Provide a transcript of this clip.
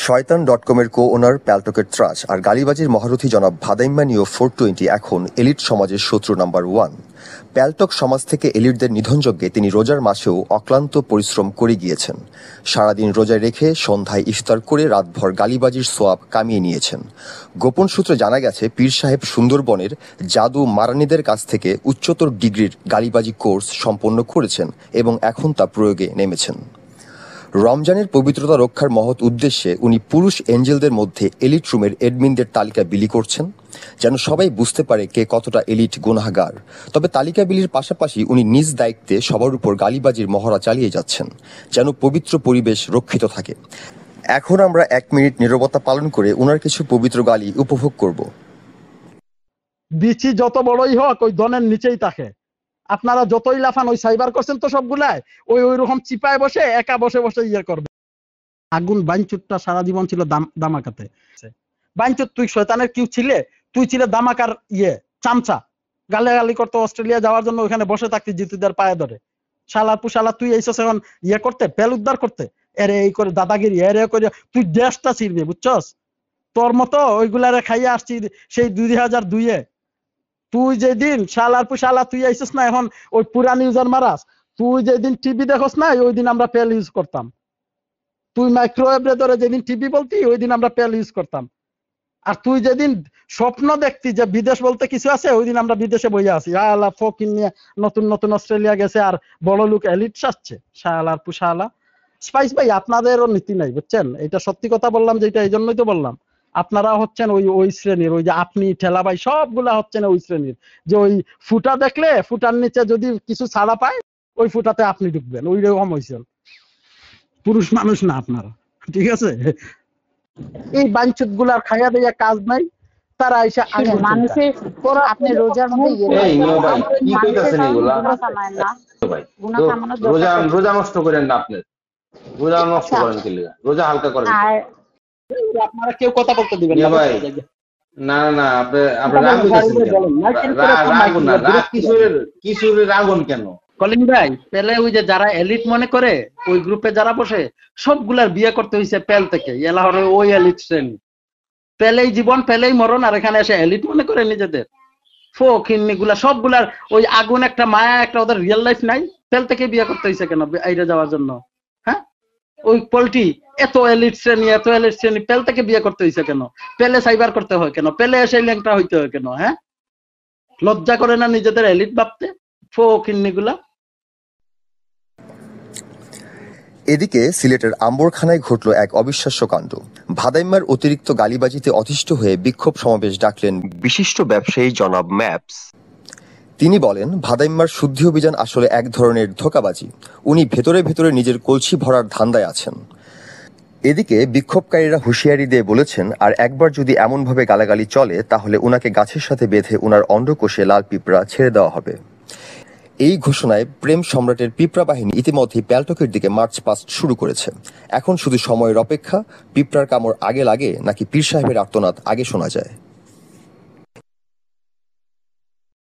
শয়তান.কমের কো-ওনার প্যালটকের ত্রাস আর গালিবাজির মহারথী জনাব ভাদাইম্মানীয় 420 এখন এলিট সমাজের শত্রু নাম্বার 1। প্যালটক সমাজ থেকে এলিটদের নিধনযজ্ঞে তিনি রোজার মাসেও অক্লান্ত পরিশ্রম করে গিয়েছেন। সারাদিন রোজায় রেখে সন্ধ্যায় ইফতার করে রাতভর গালিবাজির সোয়াব কামিয়ে নিয়েছেন। গোপন সূত্রে জানা গেছে পীর সাহেব সুন্দরবনের জাদু মারানিদের কাছ থেকে উচ্চতর ডিগ্রির গালিবাজি কোর্স সম্পন্ন করেছেন এবং এখন তা প্রয়োগে নেমেছেন। রমজানের পবিত্রতা রক্ষার মহৎ উদ্দেশ্যে উনি পুরুষ এঞ্জেলদের মধ্যে এলিট রুমের এডমিনদের তালিকা বিলি করছেন, যেন সবাই বুঝতে পারে কে কতটা এলিট গুনাহগার। তবে তালিকা বিলির পাশাপাশি উনি নিজ দায়িত্বে সবার উপর গালিবাজির মহড়া চালিয়ে যাচ্ছেন, যেন পবিত্র পরিবেশ রক্ষিত থাকে। এখন আমরা 1 মিনিট নীরবতা পালন করে উনার কিছু পবিত্র গালি উপভোগ করব। বিচি যত বড়ই হোক ওই দনের নিচেই থাকে। আপনারা যতই লাফান ওই সাইবার করছেন তো সবগুলাই ওই রকম চিপায় বসে একা বসে বসে ইয়ে করবে। আগুন বাইনচুটটা সারা জীবন ছিল দামাকাতে। বাইনচুট তুই শয়তানের কিউ ছিলে, তুই ছিলে দামাকার চামচা। গালাগালি করতে অস্ট্রেলিয়া যাওয়ার জন্য ওখানে বসে থাকতি জিতুদের পায়ে ধরে। শালা পুশালা তুই এইসব এখন করতে পেল উদ্ধার করতে এরে এই করে দাদাগিরি এরে করে তুই দেশটা ছিড়বি, বুঝছস? তোর মতো ওইগুলারে খাইয়ে আসছি সেই 2002-এ। তুই যেদিন শালা তুই আইসিস না এখন ওই পুরান ইউজার মারাস। তুই যেদিন টিভি দেখোস না ওই দিন আমরা পেল ইউজ করতাম। তুই মাইক্রোওয়েভে ধরে যেদিন টিভি বলতি ওই দিন আমরা পেল ইউজ করতাম। আর তুই যেদিন স্বপ্ন দেখতি যে বিদেশ বলতে কিছু আছে ওই দিন আমরা বিদেশে বইয়া আছি। আলা ফকিন নিয়ে নতুন নতুন অস্ট্রেলিয়া গেছে আর বড় লোক এলিট সাজছে। শালার পুশালা। স্পাইস ভাই আপনাদেরও নীতি নাই, বুঝছেন? এটা সত্যি কথা বললাম যেটা এই জন্যই তো বললাম। আপনারা হচ্ছেন ওই শ্রেণীর, ওই যে আপনি ঠেলা ভাই সবগুলা হচ্ছেন ওই শ্রেণীর, যে ওই ফুটা দেখলে ফুটার নিচে যদি কিছু ছাড়া পায় ওই ফুটাতে আপনি ঢুকবেন, ওই রকম হয়েছেন। পুরুষ মানুষ না আপনারা, ঠিক আছে? এই বাঞ্চুত গুলার খাইয়া দেয়া কাজ নাই, তারা এসে মানুষের আপনি রোজার মধ্যে রোজা নষ্ট করেন না, আপনি রোজা নষ্ট করেন কি লিগা? রোজা হালকা করেন। আপনারা কেউ কথা বলতে দিবেন না ভাই। না না, কিশোরের আগুন কেন? কলিং ভাই, পেলে ওই যে যারা এলিট মনে করে ওই গ্রুপে যারা বসে সবগুলার বিয়ে করতে হয়েছে পেল থেকে। এলাহরে ওই এলিট শ্রেণী, পেলেই জীবন পেলেই মরণ, আর এখানে এসে এলিট মনে করে নিজেদের। ফকিন্নি গুলা সবগুলার ওই আগুন একটা মায়া একটা, ওদের রিয়েল লাইফ নাই। পেল থেকে বিয়ে করতে হয়েছে কেন বাইরে যাওয়ার জন্য? হ্যাঁ, ওই পোল্ট্রি এত এলিট শ্রেণী পেল থেকে বিয়ে করতে হয়েছে কেন? পেলে সাইবার করতে হয় কেন? পেলে এসে ল্যাংটা হইতে হয় কেন? হ্যাঁ, লজ্জা করে না নিজেদের এলিট ভাবতে? ফকিন্নি গুলা। এদিকে সিলেটের আম্বরখানায় ঘটল এক অবিশ্বাস্য কাণ্ড। ভাদাইম্মার অতিরিক্ত গালিবাজিতে অতিষ্ঠ হয়ে বিক্ষোভ সমাবেশ ডাকলেন বিশিষ্ট ব্যবসায়ী জনাব ম্যাপস। তিনি বলেন, ভাদাইম্মার শুদ্ধি অভিযান আসলে এক ধরনের ধোঁকাবাজি। উনি ভেতরে ভেতরে নিজের কলসি ভরার ধান্দায় আছেন। এদিকে বিক্ষোভকারীরা হুঁশিয়ারি দিয়ে বলেছেন, আর একবার যদি এমনভাবে গালাগালি চলে তাহলে উনাকে গাছের সাথে বেঁধে উনার অন্ডকোষে লাল পিঁপড়া ছেড়ে দেওয়া হবে। এই ঘোষণায় প্রেম সম্রাটের পিঁপড়া বাহিনী ইতিমধ্যেই প্যালটকের দিকে মার্চ পাস্ট শুরু করেছে। এখন শুধু সময়ের অপেক্ষা, পিঁপড়ার কামড় আগে লাগে নাকি পীর সাহেবের আর্তনাদ আগে শোনা যায়।